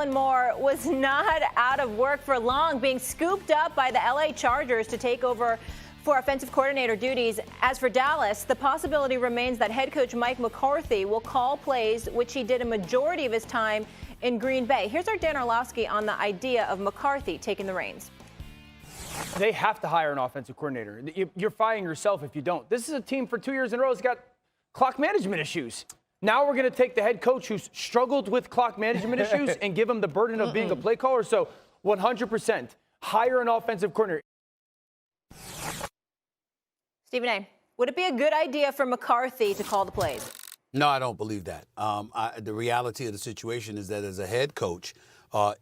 Moore was not out of work for long, being scooped up by the LA Chargers to take over for offensive coordinator duties. As for Dallas, the possibility remains that head coach Mike McCarthy will call plays, which he did a majority of his time in Green Bay. Here's our Dan Orlovsky on the idea of McCarthy taking the reins. They have to hire an offensive coordinator. You're firing yourself if you don't. This is a team for 2 years in a row that's got clock management issues. Now we're going to take the head coach who's struggled with clock management issues and give him the burden of being a play caller. So 100% hire an offensive coordinator. Stephen A., would it be a good idea for McCarthy to call the plays? No, I don't believe that. The reality of the situation is that as a head coach,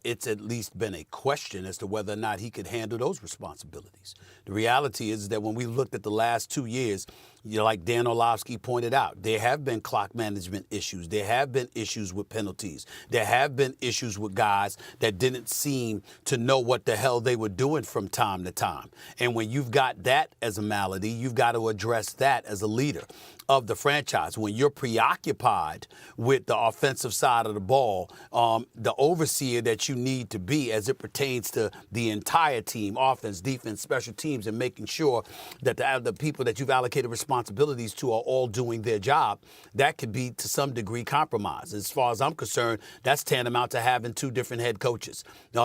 it's at least been a question as to whether or not he could handle those responsibilities. The reality is that when we looked at the last 2 years, like Dan Orlovsky pointed out, there have been clock management issues. There have been issues with penalties. There have been issues with guys that didn't seem to know what the hell they were doing from time to time. And when you've got that as a malady, you've got to address that as a leader of the franchise. When you're preoccupied with the offensive side of the ball, the overseer that you need to be as it pertains to the entire team, offense, defense, special teams, and making sure that the people that you've allocated responsibilities to are all doing their job, that could be to some degree compromised. As far as I'm concerned, that's tantamount to having two different head coaches.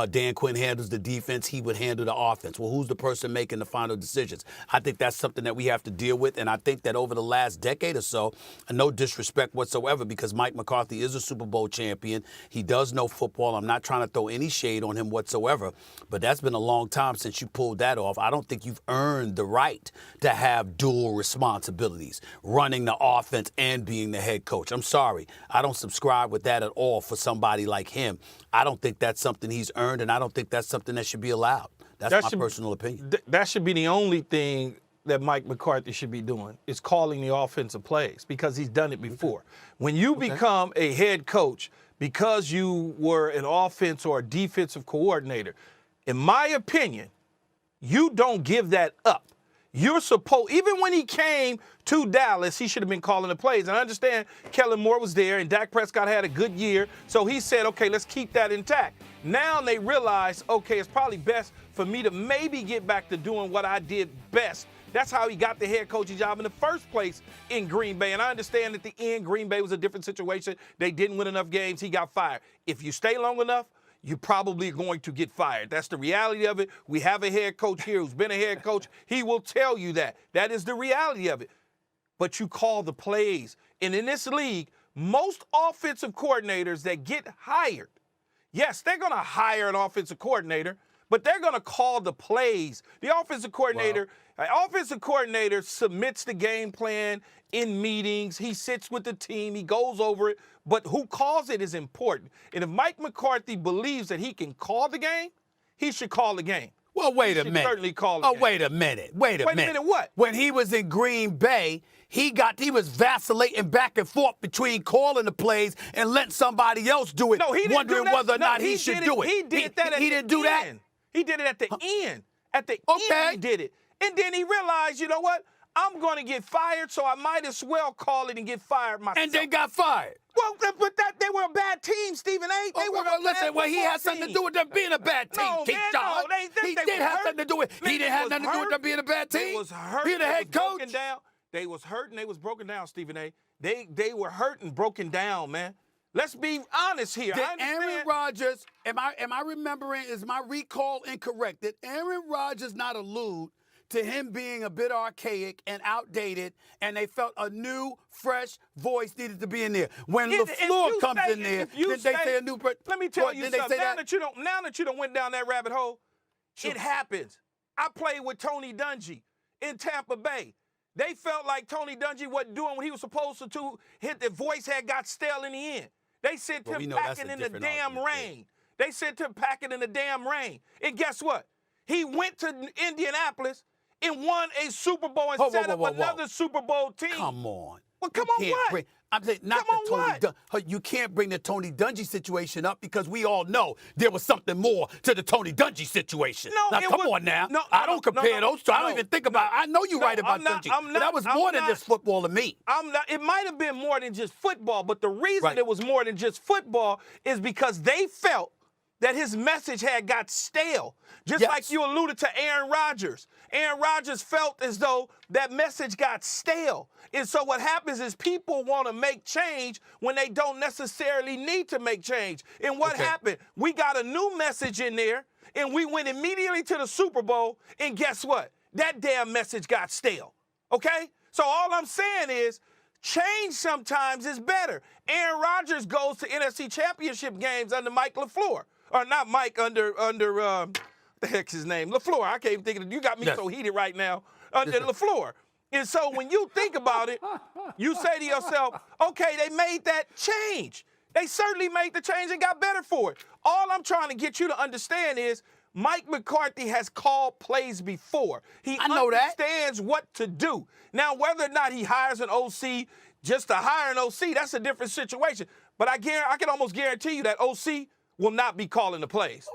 Dan Quinn handles the defense. He would handle the offense. Well, who's the person making the final decisions? I think that's something that we have to deal with, and I think that over the last decade or so, no disrespect whatsoever, because Mike McCarthy is a Super Bowl champion. He does know football. I'm not trying to throw any shade on him whatsoever, but that's been a long time since you pulled that off. I don't think you've earned the right to have dual responsibilities, running the offense and being the head coach. I'm sorry. I don't subscribe with that at all for somebody like him. I don't think that's something he's earned, and I don't think that's something that should be allowed. That's my personal opinion. That should be the only thing that Mike McCarthy should be doing, is calling the offensive plays, because he's done it before. When you become a head coach because you were an offense or a defensive coordinator, in my opinion, you don't give that up. You're supposed, even when he came to Dallas, he should have been calling the plays. And I understand Kellen Moore was there and Dak Prescott had a good year, so he said, okay, let's keep that intact. Now they realize, okay, it's probably best for me to maybe get back to doing what I did best. That's how he got the head coaching job in the first place in Green Bay. And I understand at the end, Green Bay was a different situation. They didn't win enough games. He got fired. If you stay long enough, you're probably going to get fired. That's the reality of it. We have a head coach here who's been a head coach. He will tell you that. That is the reality of it. But you call the plays. And in this league, most offensive coordinators that get hired, yes, they're going to hire an offensive coordinator, but they're going to call the plays. The offensive coordinator, submits the game plan in meetings. He sits with the team. He goes over it. But who calls it is important. And if Mike McCarthy believes that he can call the game, he should call the game. Well, wait a minute. Certainly call the game. Wait a minute. Wait a minute. What? When he was in Green Bay, he was vacillating back and forth between calling the plays and letting somebody else do it, no, he didn't wondering do that. whether or not he should do it. He did that at he the didn't do that? end. He did it at the end. At the end, he did it. And then he realized, you know what? I'm going to get fired, so I might as well call it and get fired myself. And then got fired. Well, but they were a bad team, Stephen A. He had something to do with them being a bad team. No, man, no. He did have something to do with it. He didn't have nothing to do with them being a bad team. They was hurt. Being a head coach. They was hurt and they was broken down, Stephen A. They were hurt and broken down, man. Let's be honest here. Did Aaron Rodgers, am I remembering, is my recall incorrect? Did Aaron Rodgers not allude to him being a bit archaic and outdated, and they felt a new, fresh voice needed to be in there? When LaFleur comes in there, did they say a new person? Let me tell you something. Now that you don't went down that rabbit hole, it happens. I played with Tony Dungy in Tampa Bay. They felt like Tony Dungy wasn't doing what he was supposed to hit. The voice had got stale in the end. They sent him packing in the damn rain. They sent him packing in the damn rain. And guess what? He went to Indianapolis and won a Super Bowl and set up another Super Bowl team. Come on. Well, come on what? I'm saying not the Tony. You can't bring the Tony Dungy situation up because we all know there was something more to the Tony Dungy situation. No, now, come on now. I don't compare those two. I don't even think about. I know you're right about Dungy, but that was more than just football to me. It might have been more than just football, but the reason it was more than just football is because they felt that his message had got stale. Just Yes. like you alluded to Aaron Rodgers. Aaron Rodgers felt as though that message got stale. And so what happens is people want to make change when they don't necessarily need to make change. And what happened? We got a new message in there, and we went immediately to the Super Bowl, and guess what? That damn message got stale. Okay? So all I'm saying is, change sometimes is better. Aaron Rodgers goes to NFC Championship games under Mike LaFleur. Or not Mike, under the heck's his name? LaFleur. I can't even think of it. You got me so heated right now. Under LaFleur. And so when you think about it, you say to yourself, okay, they made that change. They certainly made the change and got better for it. All I'm trying to get you to understand is Mike McCarthy has called plays before. He understands what to do. Now, whether or not he hires an OC just to hire an OC, that's a different situation. But I can almost guarantee you that OC will not be calling the plays.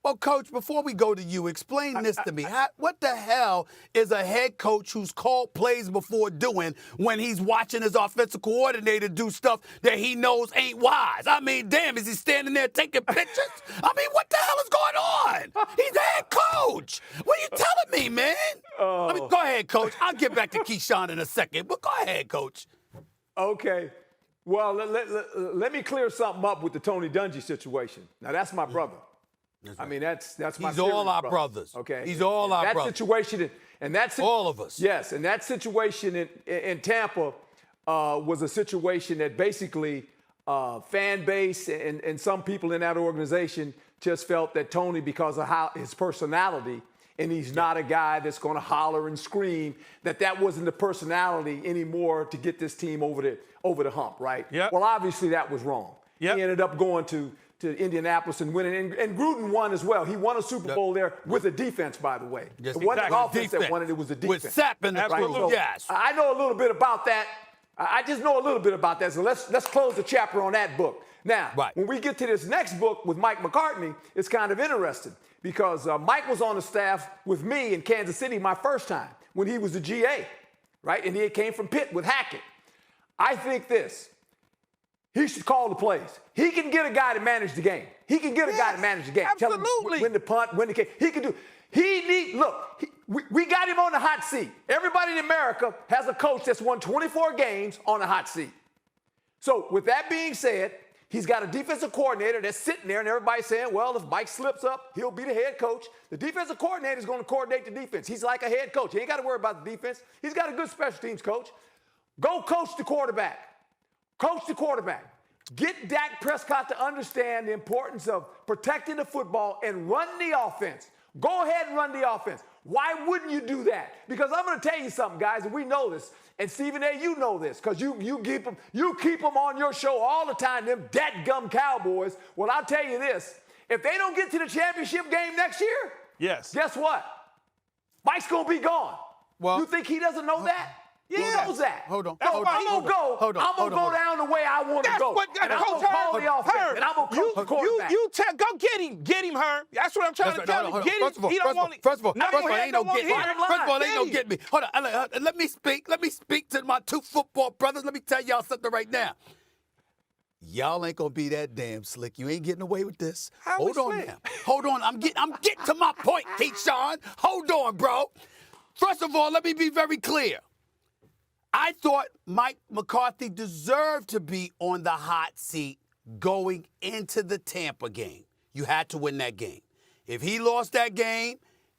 Well, Coach, before we go to you, explain this to me. What the hell is a head coach who's called plays before doing when he's watching his offensive coordinator do stuff that he knows ain't wise? I mean, damn, is he standing there taking pictures? I mean, what the hell is going on? He's a head coach. What are you telling me, man? I mean, go ahead, Coach. I'll get back to Keyshawn in a second, but go ahead, Coach. Okay. Well, let me clear something up with the Tony Dungy situation. Now, that's my brother. I mean, that's my. He's all our brothers. Okay. He's all our brothers. That situation, and that's all of us. Yes, and that situation in Tampa was a situation that basically fan base and some people in that organization just felt that Tony, because of how his personality, and he's not a guy that's going to holler and scream, that wasn't the personality anymore to get this team over the hump, right? Yeah. Well, obviously that was wrong. Yep. He ended up going to Indianapolis and winning. And Gruden won as well. He won a Super Bowl there with a defense, by the way. Yes, it wasn't the offense that won it, it was the defense. With Sapp in the So yes. I know a little bit about that. I just know a little bit about that. So let's close the chapter on that book. Now, when we get to this next book with Mike McCarthy, it's kind of interesting because Mike was on the staff with me in Kansas City my first time when he was the GA, right? And he came from Pitt with Hackett. I think this. He should call the plays. He can get a guy to manage the game. He can get a guy to manage the game. Absolutely. Tell him when to punt, when to kick. He can do. We got him on the hot seat. Everybody in America has a coach that's won 24 games on the hot seat. So with that being said, he's got a defensive coordinator that's sitting there and everybody's saying, well, if Mike slips up, he'll be the head coach. The defensive coordinator is going to coordinate the defense. He's like a head coach. He ain't got to worry about the defense. He's got a good special teams coach. Go coach the quarterback. Coach the quarterback. Get Dak Prescott to understand the importance of protecting the football and run the offense. Go ahead and run the offense. Why wouldn't you do that? Because I'm going to tell you something, guys, and we know this. And Stephen A., you know this, because you keep them on your show all the time, them dadgum Cowboys. Well, I'll tell you this. If they don't get to the championship game next year, guess what? Mike's going to be gone. Well, you think he doesn't know that? He knows that. Hold on. I'm going to go down the way I want to go. And I'm going to call the offense. And I'm going to coach the quarterback. Go get him. Get him, Herm. That's what I'm trying to tell you. Get him. He don't want it. First of all, ain't no get me. First of all, ain't no get me. Hold on. Let me speak. Let me speak to my two football brothers. Let me tell y'all something right now. Y'all ain't gonna be that damn slick. You ain't getting away with this. Hold on now. Hold on. I'm getting to my point, Keyshawn. Hold on, bro. First of all, let me be very clear. I thought Mike McCarthy deserved to be on the hot seat going into the Tampa game. You had to win that game. If he lost that game,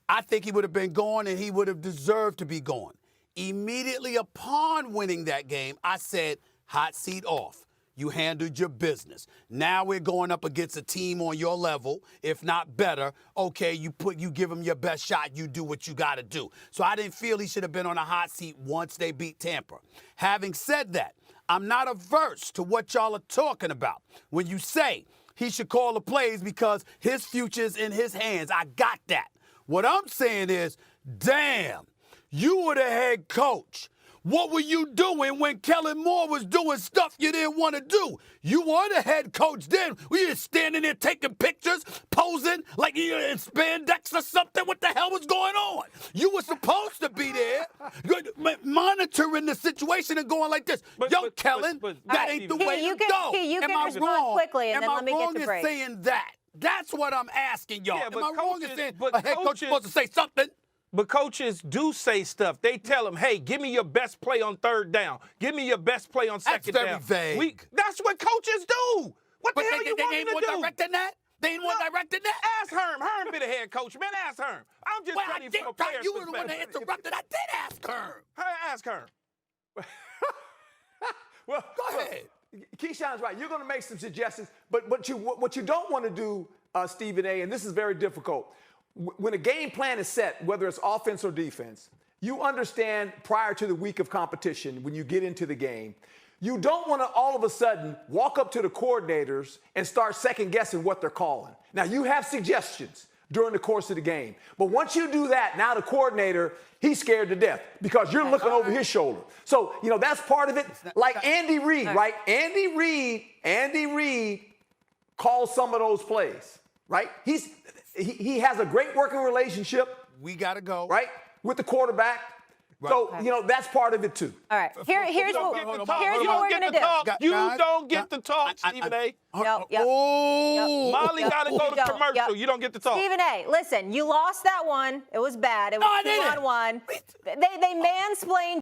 I think he would have been gone and he would have deserved to be gone. Immediately upon winning that game, I said, hot seat off. You handled your business. Now we're going up against a team on your level, if not better. Okay, you give them your best shot. You do what you got to do. So I didn't feel he should have been on a hot seat once they beat Tampa. Having said that, I'm not averse to what y'all are talking about. When you say he should call the plays because his future's in his hands, I got that. What I'm saying is, damn, you were the head coach. What were you doing when Kellen Moore was doing stuff you didn't want to do? You were the head coach then. Were you just standing there taking pictures, posing like you were in spandex or something? What the hell was going on? You were supposed to be there monitoring the situation and going like this. Kellen, that ain't the way you go. You can respond quickly, and then let me get to break. Am I wrong in saying that? That's what I'm asking y'all. Yeah, Am I wrong in saying but a head coach is coaches- supposed to say something? But coaches do say stuff. They tell them, hey, give me your best play on third down. Give me your best play on second very down. vague. That's what coaches do. What the But hell you want they me ain't to more do? direct than that? They ain't more direct than that? Ask Herm. Herm be the head coach, man. Ask Herm. I'm just Well, telling I you did, from a player's you were the one that perspective. interrupted. I did ask her. Ask Herm. Well, Go ahead. Keyshawn's right. You're going to make some suggestions, but what you don't want to do, Stephen A., and this is very difficult, when a game plan is set, whether it's offense or defense, you understand prior to the week of competition when you get into the game, you don't want to all of a sudden walk up to the coordinators and start second guessing what they're calling. Now, you have suggestions during the course of the game, but once you do that, now the coordinator, he's scared to death because you're looking over his shoulder. So, that's part of it. Like Andy Reid, right? Andy Reid calls some of those plays, right? He has a great working relationship. We got to go. Right? With the quarterback. Right. So, that's part of it too. All right. Here's what we're going to do. You don't get to talk, Stephen A. No, yep. Oh. Molly got to go to Yep. commercial. Yep. You don't get to talk. Stephen A., listen, you lost that one. It was bad. It No, I was didn't. 2-on-1. They mansplained